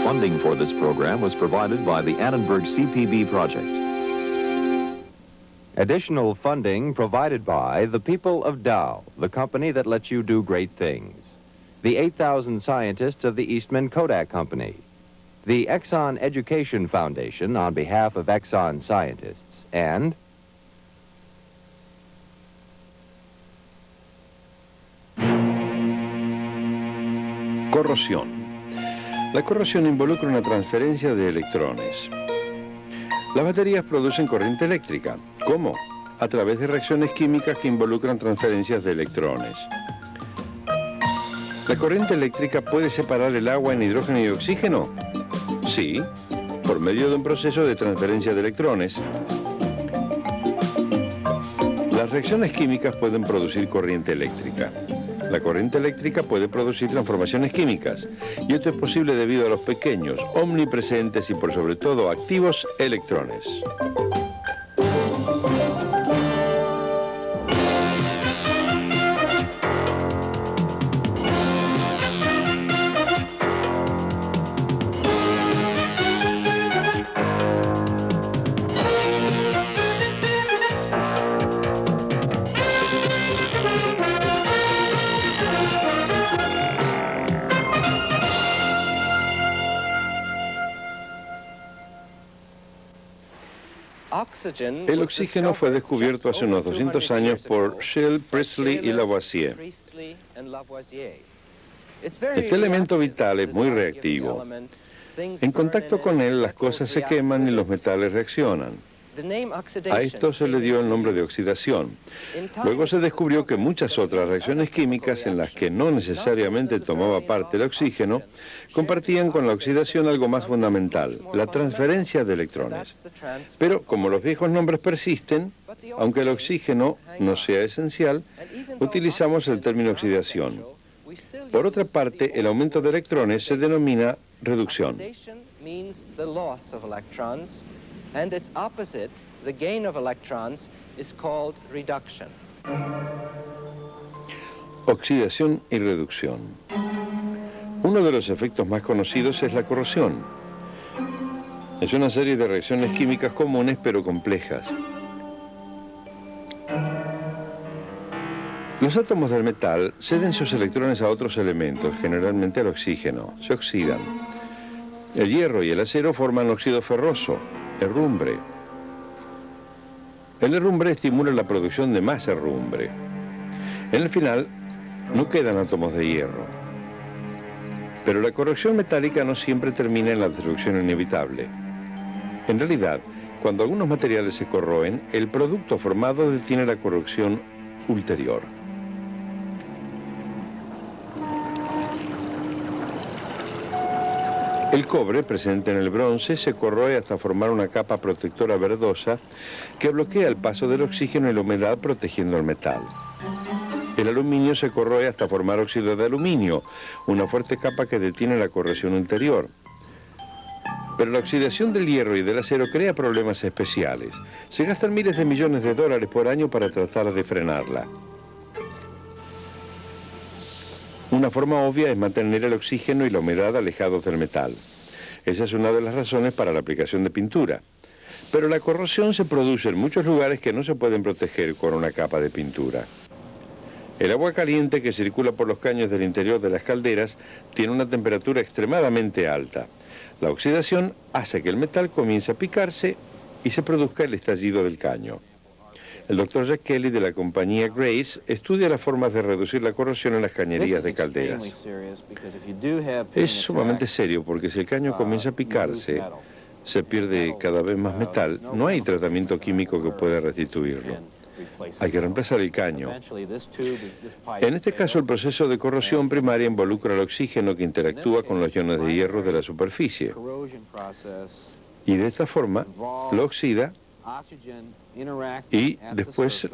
Funding for this program was provided by the Annenberg CPB project. Additional funding provided by the people of Dow, the company that lets you do great things. The 8,000 scientists of the Eastman Kodak Company. The Exxon Education Foundation on behalf of Exxon scientists. And corrosión. La corrosión involucra una transferencia de electrones. Las baterías producen corriente eléctrica. ¿Cómo? A través de reacciones químicas que involucran transferencias de electrones. ¿La corriente eléctrica puede separar el agua en hidrógeno y oxígeno? Sí, por medio de un proceso de transferencia de electrones. Las reacciones químicas pueden producir corriente eléctrica. La corriente eléctrica puede producir transformaciones químicas, y esto es posible debido a los pequeños, omnipresentes y por sobre todo activos electrones. El oxígeno fue descubierto hace unos 200 años por Shell, Priestley y Lavoisier. Este elemento vital es muy reactivo. En contacto con él, las cosas se queman y los metales reaccionan. A esto se le dio el nombre de oxidación. Luego se descubrió que muchas otras reacciones químicas en las que no necesariamente tomaba parte el oxígeno compartían con la oxidación algo más fundamental, la transferencia de electrones. Pero como los viejos nombres persisten, aunque el oxígeno no sea esencial, utilizamos el término oxidación. Por otra parte, el aumento de electrones se denomina reducción. And its opposite, the gain of electrons, is called reduction. Oxidación y reducción. Uno de los efectos más conocidos es la corrosión. Es una serie de reacciones químicas comunes pero complejas. Los átomos del metal ceden sus electrones a otros elementos, generalmente al oxígeno. Se oxidan. El hierro y el acero forman óxido ferroso, herrumbre. El herrumbre estimula la producción de más herrumbre. En el final, no quedan átomos de hierro. Pero la corrosión metálica no siempre termina en la destrucción inevitable. En realidad, cuando algunos materiales se corroen, el producto formado detiene la corrosión ulterior. El cobre, presente en el bronce, se corroe hasta formar una capa protectora verdosa que bloquea el paso del oxígeno y la humedad protegiendo el metal. El aluminio se corroe hasta formar óxido de aluminio, una fuerte capa que detiene la corrosión ulterior. Pero la oxidación del hierro y del acero crea problemas especiales. Se gastan miles de millones de dólares por año para tratar de frenarla. Una forma obvia es mantener el oxígeno y la humedad alejados del metal. Esa es una de las razones para la aplicación de pintura. Pero la corrosión se produce en muchos lugares que no se pueden proteger con una capa de pintura. El agua caliente que circula por los caños del interior de las calderas tiene una temperatura extremadamente alta. La oxidación hace que el metal comience a picarse y se produzca el estallido del caño. El Dr. Jack Kelly de la compañía Grace estudia las formas de reducir la corrosión en las cañerías de calderas. Es sumamente serio porque si el caño comienza a picarse, se pierde cada vez más metal, no hay tratamiento químico que pueda restituirlo. Hay que reemplazar el caño. En este caso, el proceso de corrosión primaria involucra el oxígeno que interactúa con los iones de hierro de la superficie. Y de esta forma, lo oxida y después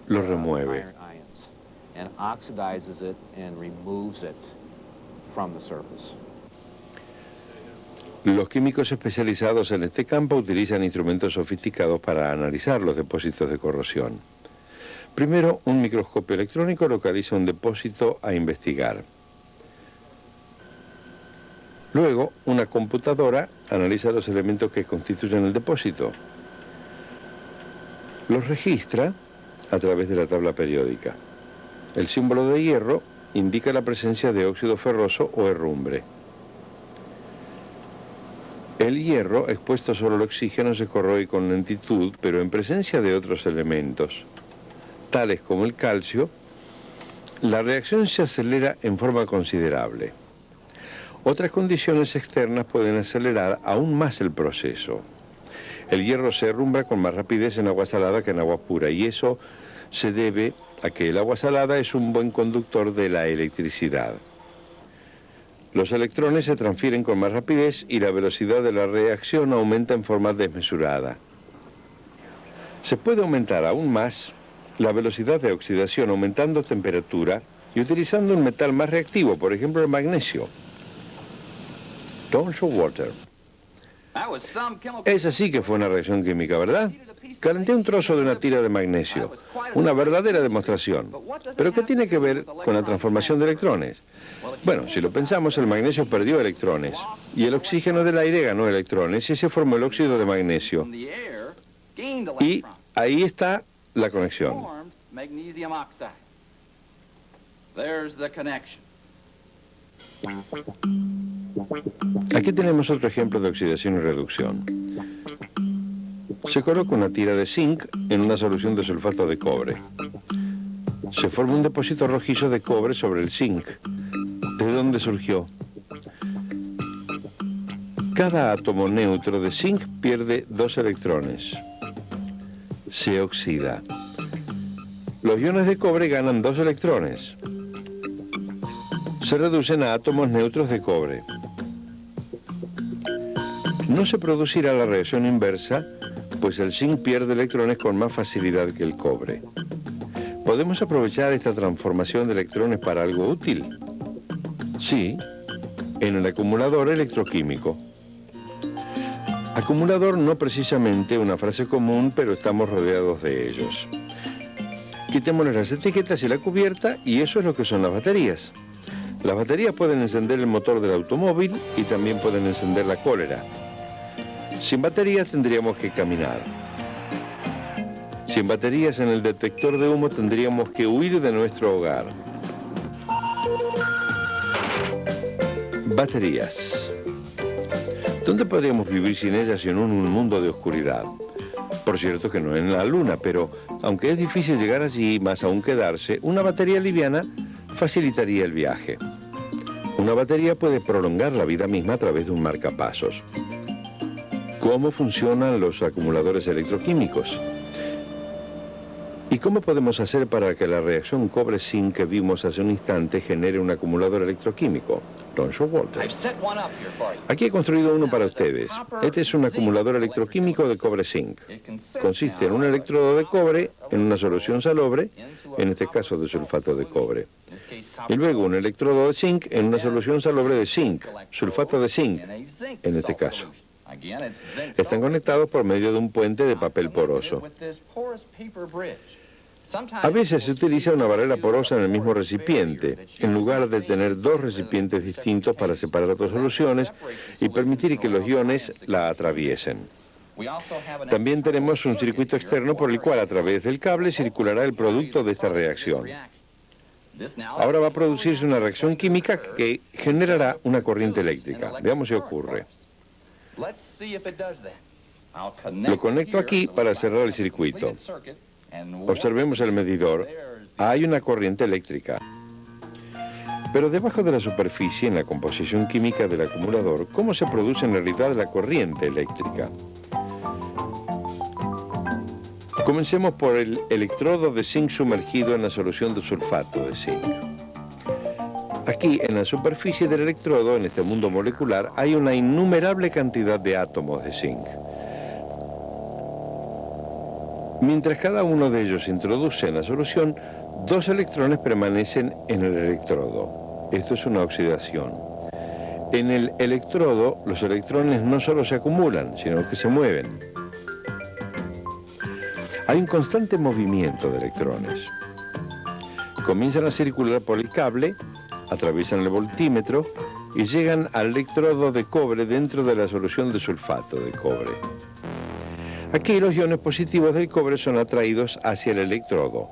lo remueve. Los químicos especializados en este campo utilizan instrumentos sofisticados para analizar los depósitos de corrosión. Primero, un microscopio electrónico localiza un depósito a investigar. Luego, una computadora analiza los elementos que constituyen el depósito. Los registra a través de la tabla periódica. El símbolo de hierro indica la presencia de óxido ferroso o herrumbre. El hierro, expuesto solo al oxígeno, se corroe con lentitud, pero en presencia de otros elementos, tales como el calcio, la reacción se acelera en forma considerable. Otras condiciones externas pueden acelerar aún más el proceso. El hierro se herrumbra con más rapidez en agua salada que en agua pura, y eso se debe a que el agua salada es un buen conductor de la electricidad. Los electrones se transfieren con más rapidez y la velocidad de la reacción aumenta en forma desmesurada. Se puede aumentar aún más la velocidad de oxidación aumentando temperatura y utilizando un metal más reactivo, por ejemplo el magnesio. Don't show water. Esa sí que fue una reacción química, ¿verdad? Calenté un trozo de una tira de magnesio. Una verdadera demostración. ¿Pero qué tiene que ver con la transformación de electrones? Bueno, si lo pensamos, el magnesio perdió electrones y el oxígeno del aire ganó electrones y se formó el óxido de magnesio. Y ahí está la conexión. Aquí tenemos otro ejemplo de oxidación y reducción. Se coloca una tira de zinc en una solución de sulfato de cobre. Se forma un depósito rojizo de cobre sobre el zinc. ¿De dónde surgió? Cada átomo neutro de zinc pierde 2 electrones. Se oxida. Los iones de cobre ganan 2 electrones. Se reducen a átomos neutros de cobre. No se producirá la reacción inversa, pues el zinc pierde electrones con más facilidad que el cobre. ¿Podemos aprovechar esta transformación de electrones para algo útil? Sí, en el acumulador electroquímico. Acumulador no precisamente una frase común, pero estamos rodeados de ellos. Quitémosle las etiquetas y la cubierta, y eso es lo que son las baterías. Las baterías pueden encender el motor del automóvil y también pueden encender la cólera. Sin baterías tendríamos que caminar. Sin baterías en el detector de humo tendríamos que huir de nuestro hogar. Baterías. ¿Dónde podríamos vivir sin ellas en un mundo de oscuridad? Por cierto que no en la Luna, pero aunque es difícil llegar allí, más aún quedarse, una batería liviana facilitaría el viaje. Una batería puede prolongar la vida misma a través de un marcapasos. ¿Cómo funcionan los acumuladores electroquímicos? ¿Y cómo podemos hacer para que la reacción cobre-zinc que vimos hace un instante genere un acumulador electroquímico? Don Showalter. Aquí he construido uno para ustedes. Este es un acumulador electroquímico de cobre-zinc. Consiste en un electrodo de cobre en una solución salobre, en este caso de sulfato de cobre. Y luego un electrodo de zinc en una solución salobre de zinc, sulfato de zinc, en este caso. Están conectados por medio de un puente de papel poroso. A veces se utiliza una barrera porosa en el mismo recipiente, en lugar de tener 2 recipientes distintos para separar 2 soluciones y permitir que los iones la atraviesen. También tenemos un circuito externo por el cual a través del cable circulará el producto de esta reacción. Ahora va a producirse una reacción química que generará una corriente eléctrica. Veamos si ocurre. Lo conecto aquí para cerrar el circuito. Observemos el medidor. Hay una corriente eléctrica. Pero debajo de la superficie, en la composición química del acumulador, ¿cómo se produce en realidad la corriente eléctrica? Comencemos por el electrodo de zinc sumergido en la solución de sulfato de zinc. Aquí, en la superficie del electrodo, en este mundo molecular, hay una innumerable cantidad de átomos de zinc. Mientras cada uno de ellos se introduce en la solución, 2 electrones permanecen en el electrodo. Esto es una oxidación. En el electrodo, los electrones no solo se acumulan, sino que se mueven. Hay un constante movimiento de electrones. Comienzan a circular por el cable, atraviesan el voltímetro y llegan al electrodo de cobre dentro de la solución de sulfato de cobre. Aquí los iones positivos del cobre son atraídos hacia el electrodo.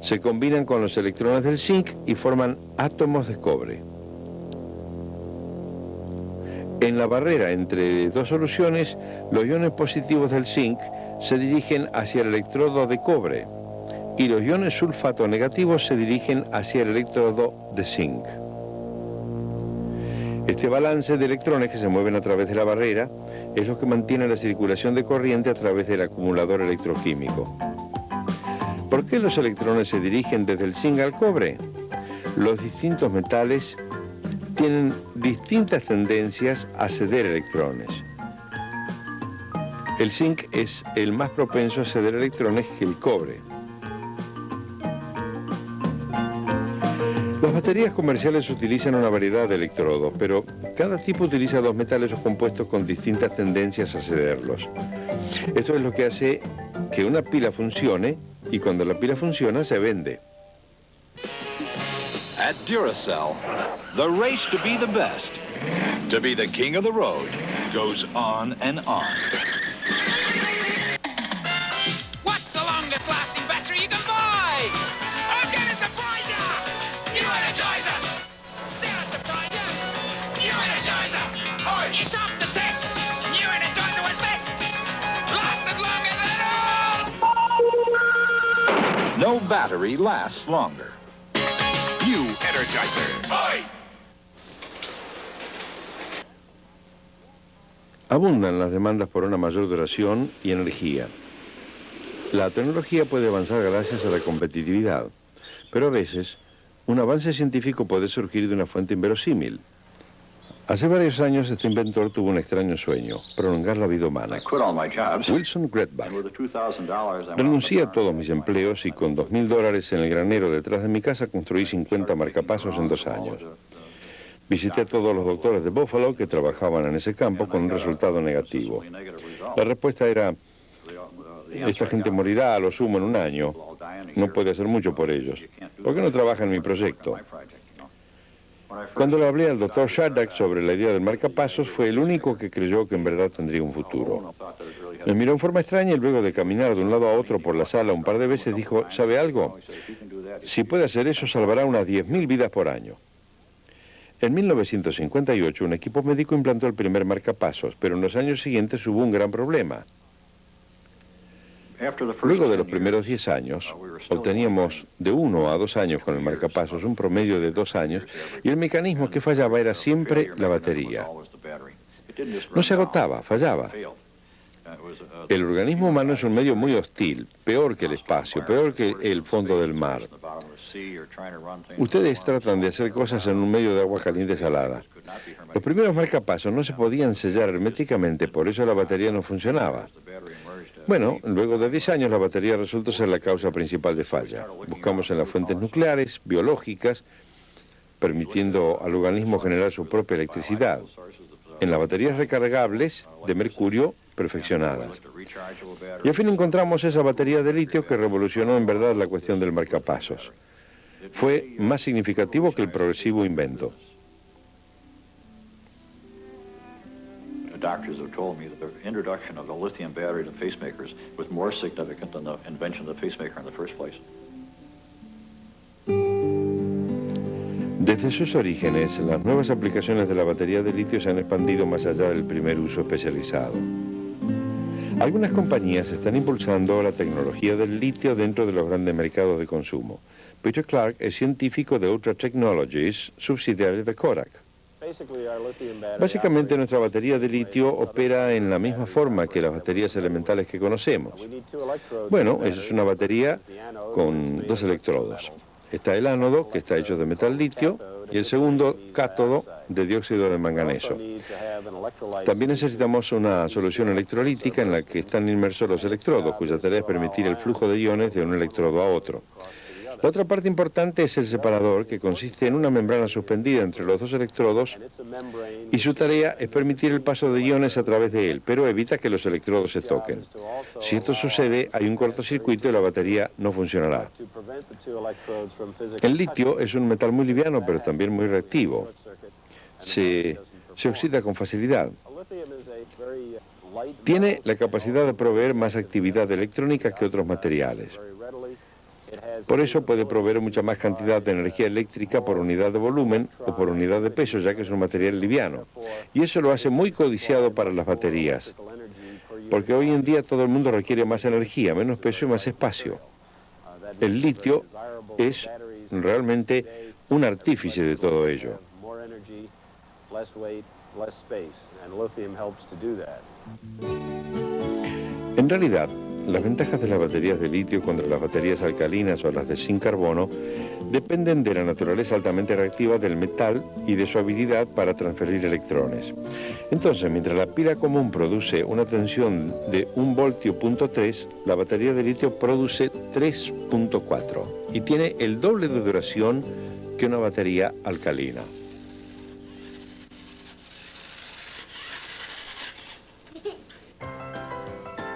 Se combinan con los electrones del zinc y forman átomos de cobre. En la barrera entre dos soluciones, los iones positivos del zinc se dirigen hacia el electrodo de cobre y los iones sulfato negativos se dirigen hacia el electrodo de zinc. Este balance de electrones que se mueven a través de la barrera es lo que mantiene la circulación de corriente a través del acumulador electroquímico. ¿Por qué los electrones se dirigen desde el zinc al cobre? Los distintos metales tienen distintas tendencias a ceder electrones. El zinc es el más propenso a ceder electrones que el cobre. Las baterías comerciales utilizan una variedad de electrodos, pero cada tipo utiliza dos metales o compuestos con distintas tendencias a cederlos. Esto es lo que hace que una pila funcione, y cuando la pila funciona se vende. At Duracell, the race to be the best, to be the king of the road, goes on and on. What's the longest lasting battery you can buy? I'm gonna surprise ya! New Energizer! Sound surpriser! New Energizer! It's up the test! New Energizer was best! Lasted longer than all! No battery lasts longer. New Energizer. Aye. Abundan las demandas por una mayor duración y energía. La tecnología puede avanzar gracias a la competitividad, pero a veces un avance científico puede surgir de una fuente inverosímil. Hace varios años este inventor tuvo un extraño sueño, prolongar la vida humana. Wilson Gretbach. Renuncié a todos mis empleos y con $2.000 en el granero detrás de mi casa construí 50 marcapasos en 2 años. Visité a todos los doctores de Buffalo que trabajaban en ese campo con un resultado negativo. La respuesta era: esta gente morirá a lo sumo en 1 año. No puede hacer mucho por ellos. ¿Por qué no trabaja en mi proyecto? Cuando le hablé al doctor Shardak sobre la idea del marcapasos, fue el único que creyó que en verdad tendría un futuro. Me miró en forma extraña y luego de caminar de un lado a otro por la sala un par de veces dijo: ¿sabe algo? Si puede hacer eso, salvará unas 10.000 vidas por año. En 1958, un equipo médico implantó el primer marcapasos, pero en los años siguientes hubo un gran problema. Luego de los primeros 10 años, obteníamos de 1 a 2 años con el marcapasos, un promedio de 2 años, y el mecanismo que fallaba era siempre la batería. No se agotaba, fallaba. El organismo humano es un medio muy hostil, peor que el espacio, peor que el fondo del mar. Ustedes tratan de hacer cosas en un medio de agua caliente salada. Los primeros marcapasos no se podían sellar herméticamente, por eso la batería no funcionaba. Bueno, luego de 10 años la batería resultó ser la causa principal de falla. Buscamos en las fuentes nucleares, biológicas, permitiendo al organismo generar su propia electricidad. En las baterías recargables de mercurio perfeccionadas. Y al fin encontramos esa batería de litio que revolucionó en verdad la cuestión del marcapasos. Fue más significativo que el progresivo invento. Doctors have told me that the introduction of the lithium battery to pacemakers was more significant than the invention of the pacemaker in the first place. Desde sus orígenes, las nuevas aplicaciones de la batería de litio se han expandido más allá del primer uso especializado. Algunas compañías están impulsando la tecnología del litio dentro de los grandes mercados de consumo. Peter Clark es científico de Ultra Technologies, subsidiaria de Kodak. Básicamente nuestra batería de litio opera en la misma forma que las baterías elementales que conocemos. Bueno, eso es una batería con 2 electrodos. Está el ánodo, que está hecho de metal litio, y el segundo cátodo de dióxido de manganeso. También necesitamos una solución electrolítica en la que están inmersos los electrodos, cuya tarea es permitir el flujo de iones de un electrodo a otro. La otra parte importante es el separador, que consiste en una membrana suspendida entre los 2 electrodos, y su tarea es permitir el paso de iones a través de él, pero evita que los electrodos se toquen. Si esto sucede, hay un cortocircuito y la batería no funcionará. El litio es un metal muy liviano, pero también muy reactivo. se oxida con facilidad. Tiene la capacidad de proveer más actividad electrónica que otros materiales. Por eso puede proveer mucha más cantidad de energía eléctrica por unidad de volumen o por unidad de peso, ya que es un material liviano. Y eso lo hace muy codiciado para las baterías, porque hoy en día todo el mundo requiere más energía, menos peso y más espacio. El litio es realmente un artífice de todo ello. En realidad, las ventajas de las baterías de litio contra las baterías alcalinas o las de sin carbono dependen de la naturaleza altamente reactiva del metal y de su habilidad para transferir electrones. Entonces, mientras la pila común produce una tensión de 1,3 voltios, la batería de litio produce 3,4 y tiene el doble de duración que una batería alcalina.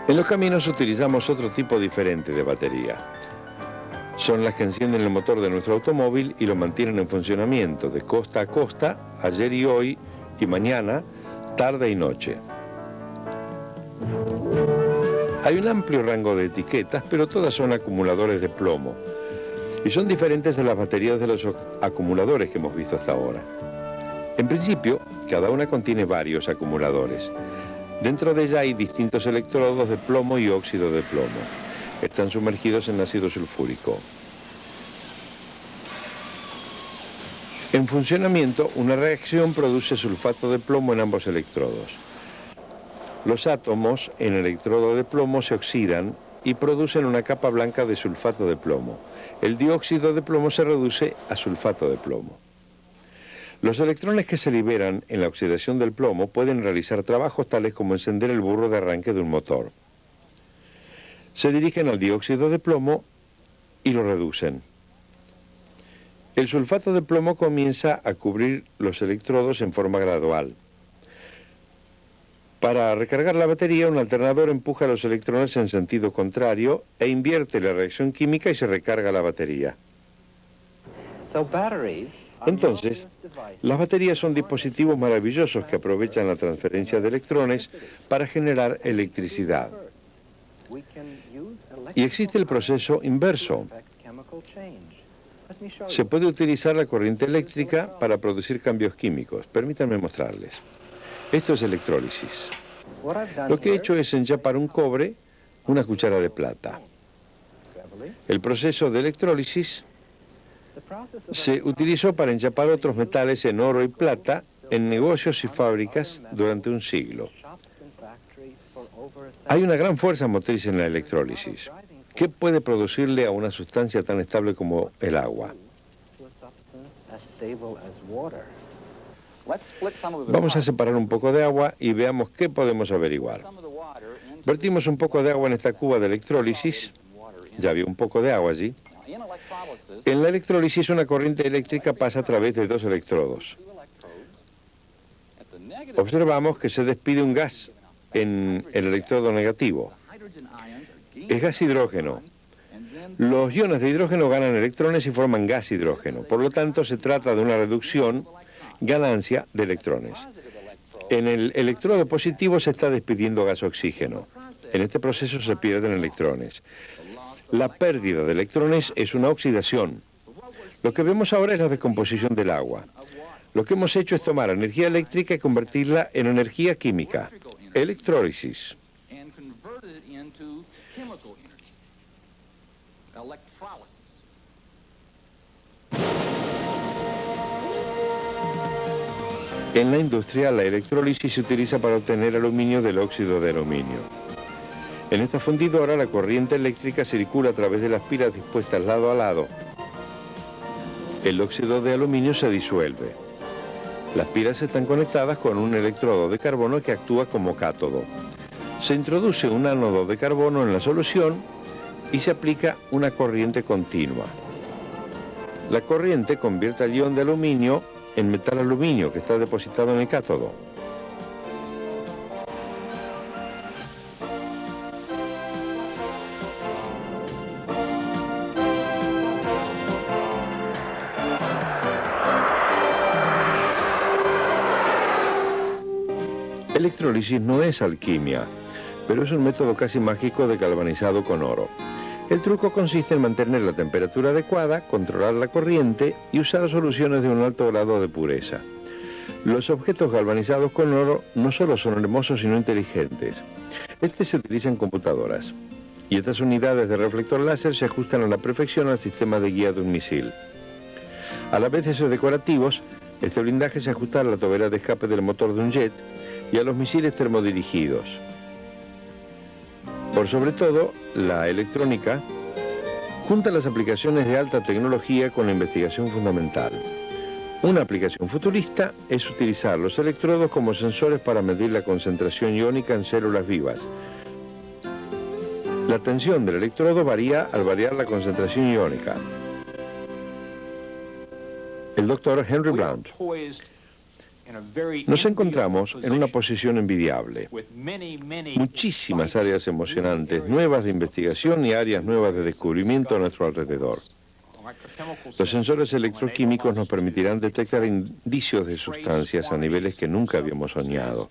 En los caminos utilizamos otro tipo diferente de batería. Son las que encienden el motor de nuestro automóvil y lo mantienen en funcionamiento de costa a costa, ayer y hoy, y mañana, tarde y noche. Hay un amplio rango de etiquetas, pero todas son acumuladores de plomo. Y son diferentes de las baterías de los acumuladores que hemos visto hasta ahora. En principio, cada una contiene varios acumuladores. Dentro de ella hay distintos electrodos de plomo y óxido de plomo. Están sumergidos en ácido sulfúrico. En funcionamiento, una reacción produce sulfato de plomo en ambos electrodos. Los átomos en el electrodo de plomo se oxidan y producen una capa blanca de sulfato de plomo. El dióxido de plomo se reduce a sulfato de plomo. Los electrones que se liberan en la oxidación del plomo pueden realizar trabajos tales como encender el burro de arranque de un motor. Se dirigen al dióxido de plomo y lo reducen. El sulfato de plomo comienza a cubrir los electrodos en forma gradual. Para recargar la batería, un alternador empuja los electrones en sentido contrario e invierte la reacción química y se recarga la batería. Entonces, las baterías son dispositivos maravillosos que aprovechan la transferencia de electrones para generar electricidad. Y existe el proceso inverso. Se puede utilizar la corriente eléctrica para producir cambios químicos. Permítanme mostrarles. Esto es electrólisis. Lo que he hecho es enchapar un cobre, una cuchara de plata. El proceso de electrólisis se utilizó para enchapar otros metales en oro y plata en negocios y fábricas durante un siglo. Hay una gran fuerza motriz en la electrólisis. ¿Qué puede producirle a una sustancia tan estable como el agua? Vamos a separar un poco de agua y veamos qué podemos averiguar. Vertimos un poco de agua en esta cuba de electrólisis. Ya había un poco de agua allí. En la electrólisis una corriente eléctrica pasa a través de dos electrodos. Observamos que se despide un gas en el electrodo negativo. Es gas hidrógeno. Los iones de hidrógeno ganan electrones y forman gas hidrógeno. Por lo tanto, se trata de una reducción, ganancia de electrones. En el electrodo positivo se está despidiendo gas oxígeno. En este proceso se pierden electrones. La pérdida de electrones es una oxidación. Lo que vemos ahora es la descomposición del agua. Lo que hemos hecho es tomar energía eléctrica y convertirla en energía química. Electrólisis. En la industria, la electrólisis se utiliza para obtener aluminio del óxido de aluminio. En esta fundidora, la corriente eléctrica circula a través de las pilas dispuestas lado a lado. El óxido de aluminio se disuelve. Las pilas están conectadas con un electrodo de carbono que actúa como cátodo. Se introduce un ánodo de carbono en la solución y se aplica una corriente continua. La corriente convierte el ion de aluminio en metal aluminio que está depositado en el cátodo. Electrólisis no es alquimia, pero es un método casi mágico de galvanizado con oro. El truco consiste en mantener la temperatura adecuada, controlar la corriente y usar soluciones de un alto grado de pureza. Los objetos galvanizados con oro no solo son hermosos, sino inteligentes. Este se utiliza en computadoras, y estas unidades de reflector láser se ajustan a la perfección al sistema de guía de un misil. A la vez de ser decorativos, este blindaje se ajusta a la tobera de escape del motor de un jet y a los misiles termodirigidos. Por sobre todo, la electrónica junta las aplicaciones de alta tecnología con la investigación fundamental. Una aplicación futurista es utilizar los electrodos como sensores para medir la concentración iónica en células vivas. La tensión del electrodo varía al variar la concentración iónica. El doctor Henry Blount. Nos encontramos en una posición envidiable. Muchísimas áreas emocionantes, nuevas de investigación y áreas nuevas de descubrimiento a nuestro alrededor. Los sensores electroquímicos nos permitirán detectar indicios de sustancias a niveles que nunca habíamos soñado.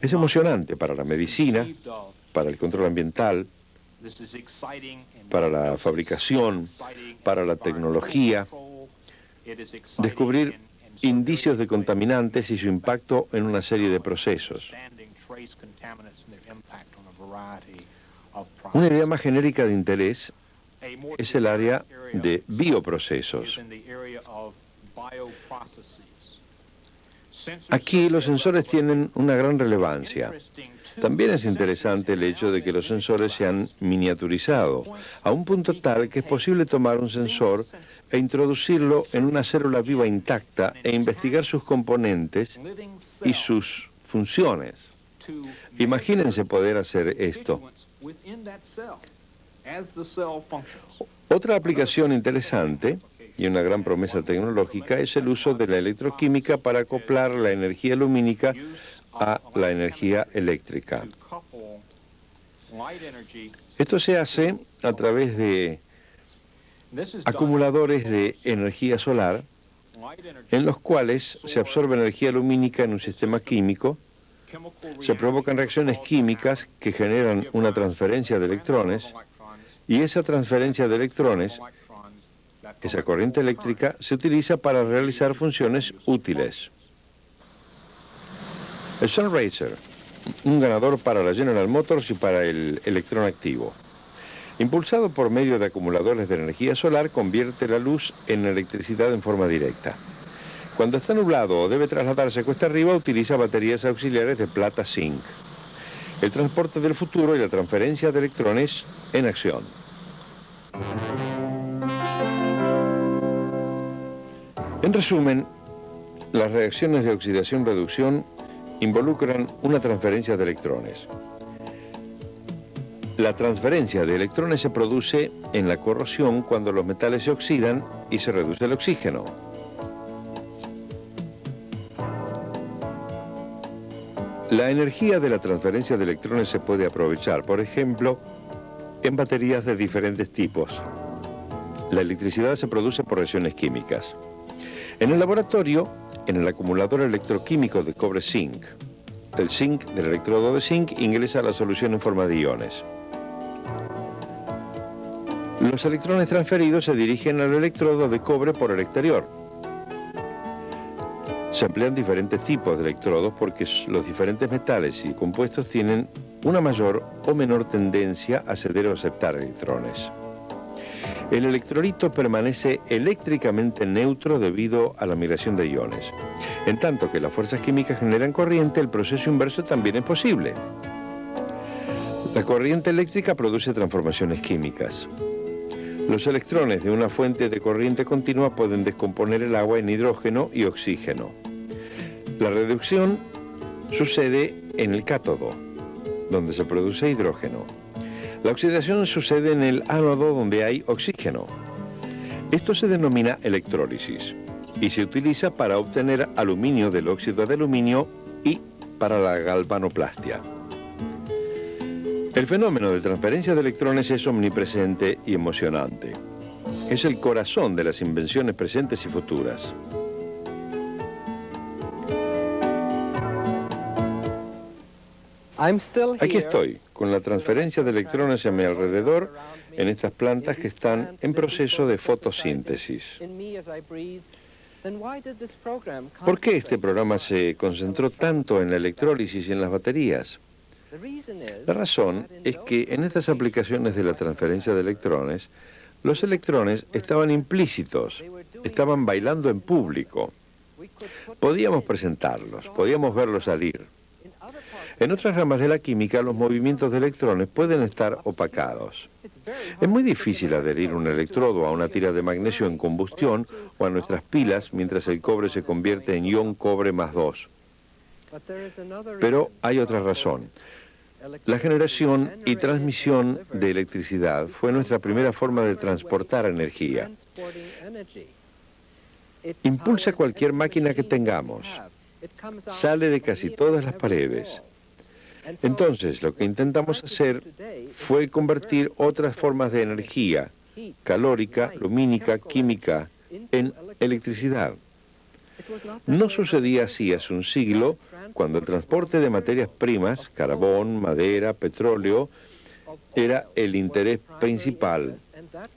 Es emocionante para la medicina, para el control ambiental, para la fabricación, para la tecnología, descubrir indicios de contaminantes y su impacto en una serie de procesos. Una idea más genérica de interés es el área de bioprocesos. Aquí los sensores tienen una gran relevancia. También es interesante el hecho de que los sensores se han miniaturizado a un punto tal que es posible tomar un sensor e introducirlo en una célula viva intacta e investigar sus componentes y sus funciones. Imagínense poder hacer esto. Otra aplicación interesante y una gran promesa tecnológica es el uso de la electroquímica para acoplar la energía lumínica a la energía eléctrica. Esto se hace a través de acumuladores de energía solar en los cuales se absorbe energía lumínica en un sistema químico, se provocan reacciones químicas que generan una transferencia de electrones y esa transferencia de electrones, esa corriente eléctrica, se utiliza para realizar funciones útiles. El Sunracer, un ganador para la General Motors y para el electrón activo. Impulsado por medio de acumuladores de energía solar, convierte la luz en electricidad en forma directa. Cuando está nublado o debe trasladarse cuesta arriba, utiliza baterías auxiliares de plata zinc. El transporte del futuro y la transferencia de electrones en acción. En resumen, las reacciones de oxidación-reducción involucran una transferencia de electrones. La transferencia de electrones se produce en la corrosión cuando los metales se oxidan y se reduce el oxígeno. La energía de la transferencia de electrones se puede aprovechar, por ejemplo, en baterías de diferentes tipos. La electricidad se produce por reacciones químicas. En el laboratorio, en el acumulador electroquímico de cobre-zinc, el zinc del electrodo de zinc ingresa a la solución en forma de iones. Los electrones transferidos se dirigen al electrodo de cobre por el exterior. Se emplean diferentes tipos de electrodos porque los diferentes metales y compuestos tienen una mayor o menor tendencia a ceder o aceptar electrones. El electrolito permanece eléctricamente neutro debido a la migración de iones. En tanto que las fuerzas químicas generan corriente, el proceso inverso también es posible. La corriente eléctrica produce transformaciones químicas. Los electrones de una fuente de corriente continua pueden descomponer el agua en hidrógeno y oxígeno. La reducción sucede en el cátodo, donde se produce hidrógeno. La oxidación sucede en el ánodo, donde hay oxígeno. Esto se denomina electrólisis y se utiliza para obtener aluminio del óxido de aluminio y para la galvanoplastia. El fenómeno de transferencia de electrones es omnipresente y emocionante. Es el corazón de las invenciones presentes y futuras. Aquí estoy, con la transferencia de electrones a mi alrededor en estas plantas que están en proceso de fotosíntesis. ¿Por qué este programa se concentró tanto en la electrólisis y en las baterías? La razón es que en estas aplicaciones de la transferencia de electrones, los electrones estaban implícitos, estaban bailando en público. Podíamos presentarlos, podíamos verlos salir. En otras ramas de la química, los movimientos de electrones pueden estar opacados. Es muy difícil adherir un electrodo a una tira de magnesio en combustión o a nuestras pilas mientras el cobre se convierte en ion cobre más 2. Pero hay otra razón. La generación y transmisión de electricidad fue nuestra primera forma de transportar energía. Impulsa cualquier máquina que tengamos. Sale de casi todas las paredes. Entonces, lo que intentamos hacer fue convertir otras formas de energía, calórica, lumínica, química, en electricidad. No sucedía así hace un siglo, cuando el transporte de materias primas, carbón, madera, petróleo, era el interés principal,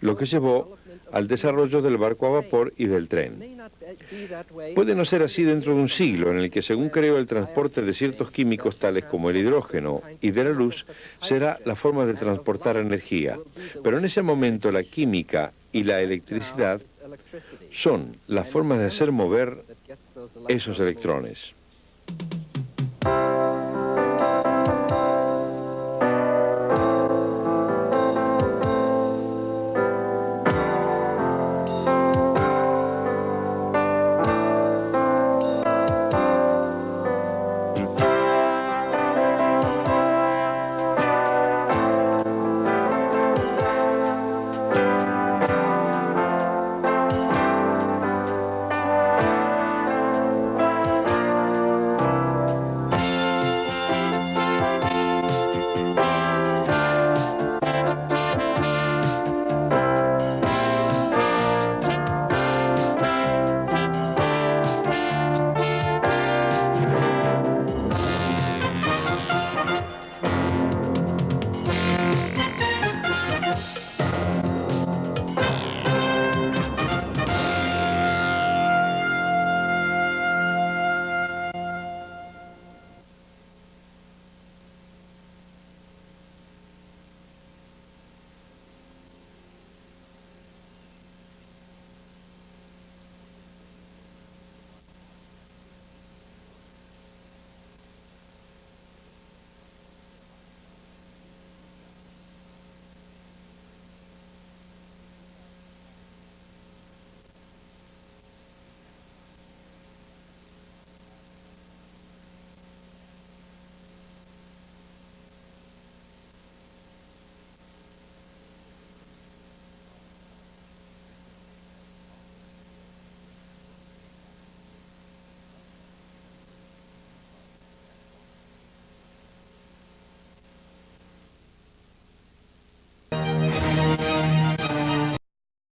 lo que llevó al desarrollo del barco a vapor y del tren. Puede no ser así dentro de un siglo, en el que, según creo, el transporte de ciertos químicos tales como el hidrógeno y de la luz será la forma de transportar energía. Pero en ese momento la química y la electricidad son las formas de hacer mover esos electrones.